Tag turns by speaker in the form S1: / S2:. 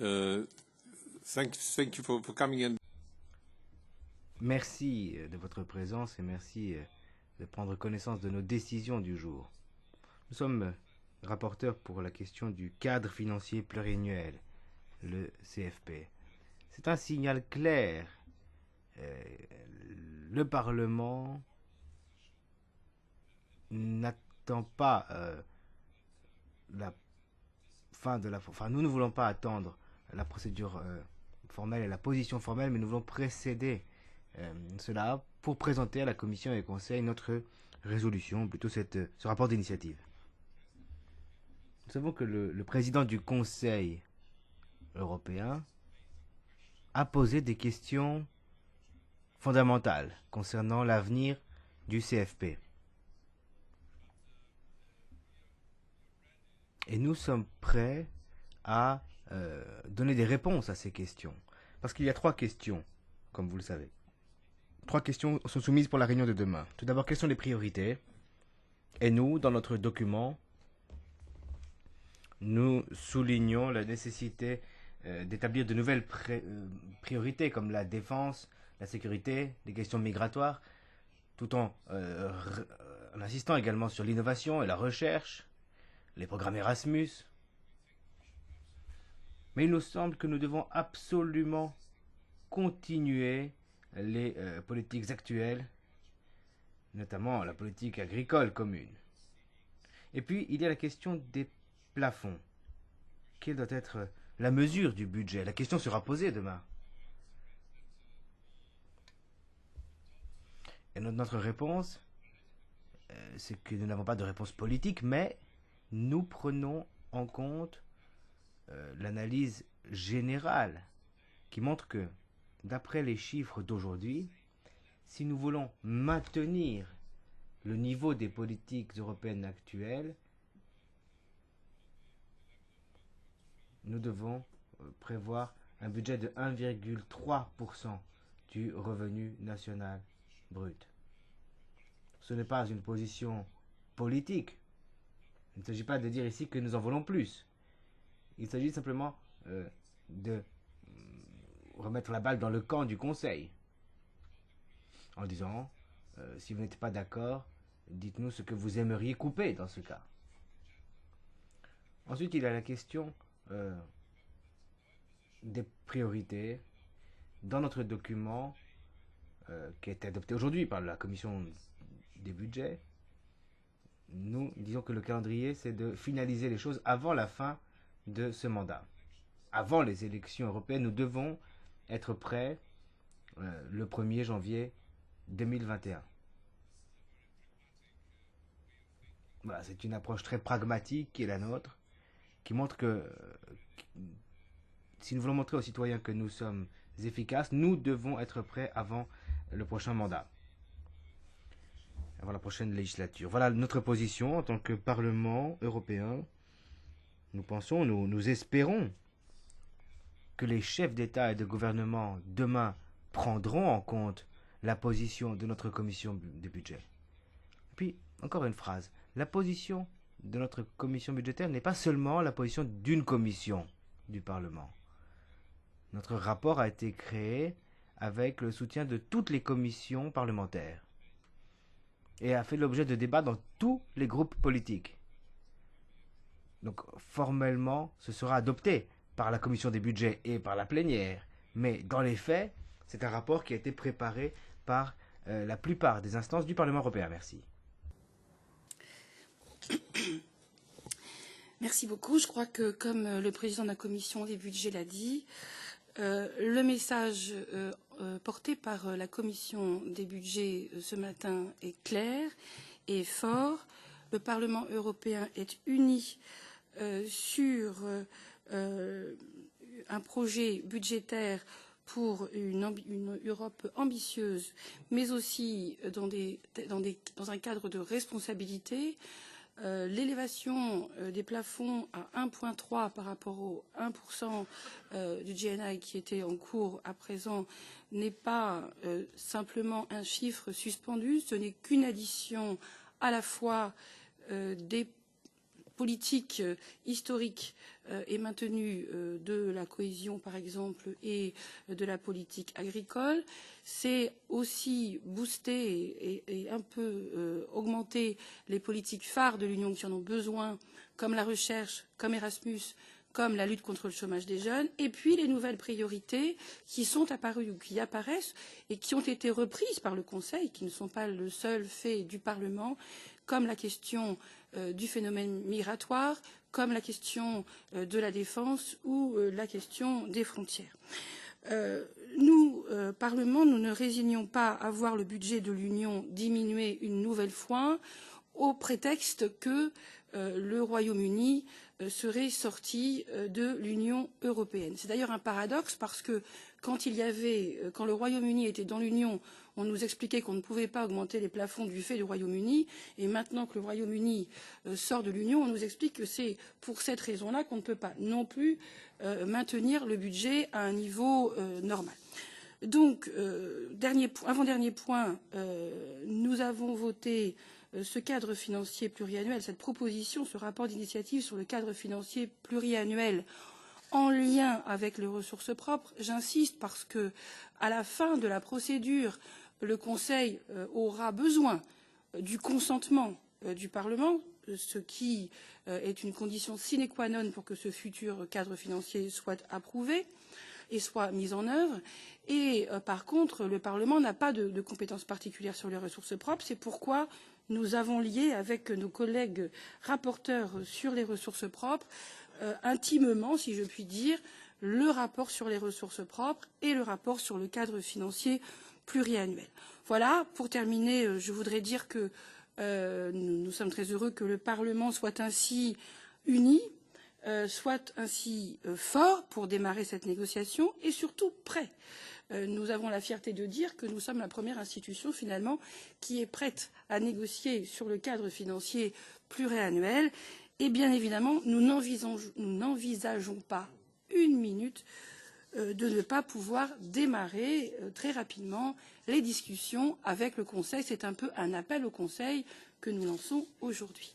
S1: Uh, thank you for coming in.
S2: Merci de votre présence et merci de prendre connaissance de nos décisions du jour. Nous sommes rapporteurs pour la question du cadre financier pluriannuel, le CFP. C'est un signal clair. Le Parlement n'attend pas la fin de la... Enfin, nous ne voulons pas attendre la procédure formelle et la position formelle, mais nous voulons précéder cela pour présenter à la Commission et au Conseil notre résolution, plutôt ce rapport d'initiative. Nous savons que le président du Conseil européen a posé des questions fondamentales concernant l'avenir du CFP. Et nous sommes prêts à donner des réponses à ces questions. Parce qu'il y a 3 questions, comme vous le savez. 3 questions sont soumises pour la réunion de demain. Tout d'abord, quelles sont les priorités? Et nous, dans notre document, nous soulignons la nécessité d'établir de nouvelles priorités comme la défense, la sécurité, les questions migratoires, tout en insistant également sur l'innovation et la recherche, les programmes Erasmus. Mais il nous semble que nous devons absolument continuer les politiques actuelles, notamment la politique agricole commune. Et puis, il y a la question des plafonds. Quelle doit être la mesure du budget? La question sera posée demain. Et notre réponse, c'est que nous n'avons pas de réponse politique, mais nous prenons en compte l'analyse générale qui montre que, d'après les chiffres d'aujourd'hui, si nous voulons maintenir le niveau des politiques européennes actuelles, nous devons prévoir un budget de 1,3% du revenu national brut. Ce n'est pas une position politique. Il ne s'agit pas de dire ici que nous en voulons plus. Il s'agit simplement de remettre la balle dans le camp du Conseil en disant si vous n'êtes pas d'accord, dites-nous ce que vous aimeriez couper dans ce cas. Ensuite, il y a la question des priorités. Dans notre document qui a été adopté aujourd'hui par la Commission des budgets, nous disons que le calendrier, c'est de finaliser les choses avant la fin de ce mandat. Avant les élections européennes, nous devons être prêts le 1er janvier 2021. Voilà, c'est une approche très pragmatique qui est la nôtre, qui montre que si nous voulons montrer aux citoyens que nous sommes efficaces, nous devons être prêts avant le prochain mandat, avant la prochaine législature. Voilà notre position en tant que Parlement européen. Nous pensons, nous espérons que les chefs d'État et de gouvernement demain prendront en compte la position de notre commission des budgets. Puis, encore une phrase, la position de notre commission budgétaire n'est pas seulement la position d'une commission du Parlement. Notre rapport a été créé avec le soutien de toutes les commissions parlementaires et a fait l'objet de débats dans tous les groupes politiques. Donc formellement, ce sera adopté par la commission des budgets et par la plénière. Mais dans les faits, c'est un rapport qui a été préparé par la plupart des instances du Parlement européen. Merci.
S3: Merci beaucoup. Je crois que, comme le président de la commission des budgets l'a dit, le message porté par la commission des budgets ce matin est clair et fort. Le Parlement européen est uni sur un projet budgétaire pour une Europe ambitieuse, mais aussi dans un cadre de responsabilité. L'élévation des plafonds à 1,3 par rapport au 1% du GNI qui était en cours à présent n'est pas simplement un chiffre suspendu, ce n'est qu'une addition à la fois des politique historique est maintenue de la cohésion, par exemple, et de la politique agricole. C'est aussi booster et un peu augmenter les politiques phares de l'Union qui en ont besoin, comme la recherche, comme Erasmus, comme la lutte contre le chômage des jeunes, et puis les nouvelles priorités qui sont apparues ou qui apparaissent et qui ont été reprises par le Conseil, qui ne sont pas le seul fait du Parlement, comme la question du phénomène migratoire, comme la question de la défense ou la question des frontières. Nous, Parlement, nous ne résignons pas à voir le budget de l'Union diminuer une nouvelle fois au prétexte que le Royaume-Uni serait sorti de l'Union européenne. C'est d'ailleurs un paradoxe parce que quand le Royaume-Uni était dans l'Union, on nous expliquait qu'on ne pouvait pas augmenter les plafonds du fait du Royaume-Uni, et maintenant que le Royaume-Uni sort de l'Union, on nous explique que c'est pour cette raison-là qu'on ne peut pas non plus maintenir le budget à un niveau normal. Donc, avant-dernier point, nous avons voté ce cadre financier pluriannuel, cette proposition, ce rapport d'initiative sur le cadre financier pluriannuel en lien avec les ressources propres. J'insiste parce que, à la fin de la procédure, le Conseil aura besoin du consentement du Parlement, ce qui est une condition sine qua non pour que ce futur cadre financier soit approuvé et soit mis en œuvre. Et par contre, le Parlement n'a pas de compétences particulières sur les ressources propres. C'est pourquoi nous avons lié avec nos collègues rapporteurs sur les ressources propres intimement, si je puis dire, le rapport sur les ressources propres et le rapport sur le cadre financier pluriannuel. Voilà, pour terminer, je voudrais dire que nous sommes très heureux que le Parlement soit ainsi uni, soit ainsi fort pour démarrer cette négociation et surtout prêt. Nous avons la fierté de dire que nous sommes la première institution finalement qui est prête à négocier sur le cadre financier pluriannuel et bien évidemment nous n'envisageons pas une minute de ne pas pouvoir démarrer très rapidement les discussions avec le Conseil. C'est un peu un appel au Conseil que nous lançons aujourd'hui.